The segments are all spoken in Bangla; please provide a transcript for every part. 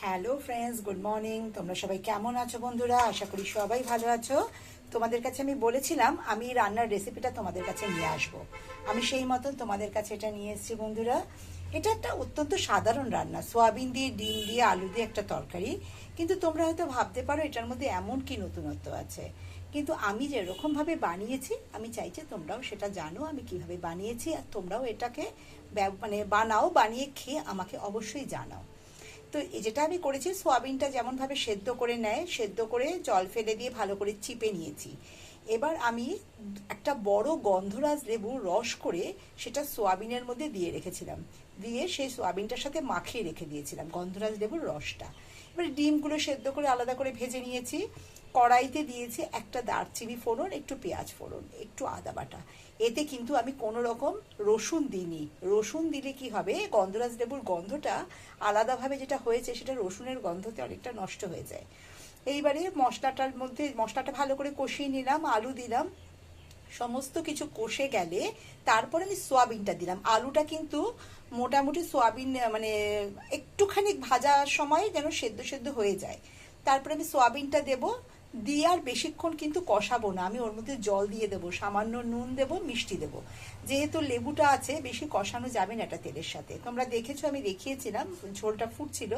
Hello friends, good morning. তোমরা সবাই কেমন আছো বন্ধুরা? আশা করি সবাই ভালো আছো। তোমাদের কাছে আমি বলেছিলাম আমি রান্নার রেসিপিটা তোমাদের কাছে নিয়ে আসব। আমি সেই মতন তোমাদের কাছে এটা নিয়ে এসেছি বন্ধুরা। এটা একটা অত্যন্ত সাধারণ রান্না, সোয়াবিন দিয়ে ডিম দিয়ে আলু দিয়ে একটা তরকারি। কিন্তু তোমরা হয়তো ভাবতে পারো এটার মধ্যে এমন কি নতুনত্ব আছে। কিন্তু আমি যেরকমভাবে বানিয়েছি আমি চাইছি তোমরাও সেটা জানো আমি কিভাবে বানিয়েছি, আর তোমরাও এটাকে বানাও, বানিয়ে খেয়ে আমাকে অবশ্যই জানাও। তো যেটা আমি করেছি, সোয়াবিনটা যেমনভাবে সেদ্ধ করে নেয়, সেদ্ধ করে জল ফেলে দিয়ে ভালো করে চিপে নিয়েছি। এবার আমি একটা বড় গন্ধরাজ লেবুর রস করে সেটা সোয়াবিনের মধ্যে দিয়ে রেখেছিলাম, দিয়ে সেই সোয়াবিনটার সাথে মাখিয়ে রেখে দিয়েছিলাম গন্ধরাজ লেবুর রসটা। এবার ডিমগুলো সেদ্ধ করে আলাদা করে ভেজে নিয়েছি। কড়াইতে দিয়েছি একটা দারচিনি ফোড়ন, একটু পেঁয়াজ ফোড়ন, একটু আদা বাটা। এতে কিন্তু আমি কোনো রকম রসুন দিইনি। রসুন দিলে কি হবে, গন্ধরাজ লেবুর গন্ধটা আলাদাভাবে যেটা হয়েছে সেটা রসুনের গন্ধতে অনেকটা নষ্ট হয়ে যায়। এইবারে মশলাটা ভালো করে কষিয়ে নিলাম, আলু দিলাম। সমস্ত কিছু কষে গেলে তারপরে আমি সোয়াবিনটা দিলাম। আলুটা কিন্তু মোটামুটি সোয়াবিন একটুখানি ভাজার সময় যেন সেদ্ধ সেদ্ধ হয়ে যায়। তারপরে আমি সোয়াবিনটা দেব, দিয়ে আর বেশিক্ষণ কিন্তু কষাবো না। আমি ওর মধ্যে জল দিয়ে দেবো, সামান্য নুন দেবো, মিষ্টি দেবো। যেহেতু লেবুটা আছে বেশি কষানো যাবে না এটা তেলের সাথে। তোমরা দেখেছো আমি দেখিয়েছিলাম ঝোলটা ফুটছিল।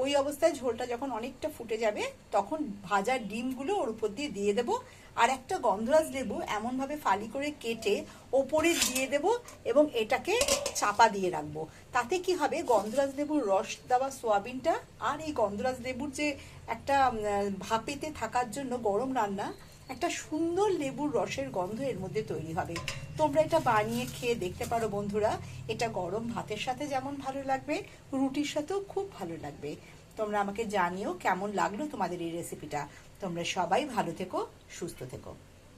ওই অবস্থায় ঝোলটা যখন অনেকটা ফুটে যাবে তখন ভাজা ডিমগুলো ওর উপর দিয়ে দিয়ে দেবো। আর একটা গন্ধরাজ লেবু এমনভাবে ফালি করে কেটে ওপরে দিয়ে দেব এবং এটাকে চাপা দিয়ে রাখবো। তাতে কি হবে, গন্ধরাজ লেবুর রস দেওয়া সোয়াবিনটা আর এই গন্ধরাজ লেবুর যে একটা ভাপেতে থাকার জন্য গরম রান্না, একটা সুন্দর লেবুর রসের গন্ধ এর মধ্যে তৈরি হবে। তোমরা এটা বানিয়ে খেয়ে দেখতে পারো বন্ধুরা। এটা গরম ভাতের সাথে যেমন ভালো লাগবে, রুটির সাথেও খুব ভালো লাগবে। তোমরা আমাকে জানিও কেমন লাগলো তোমাদের এই রেসিপিটা। তোমরা সবাই ভালো থেকো, সুস্থ থেকো।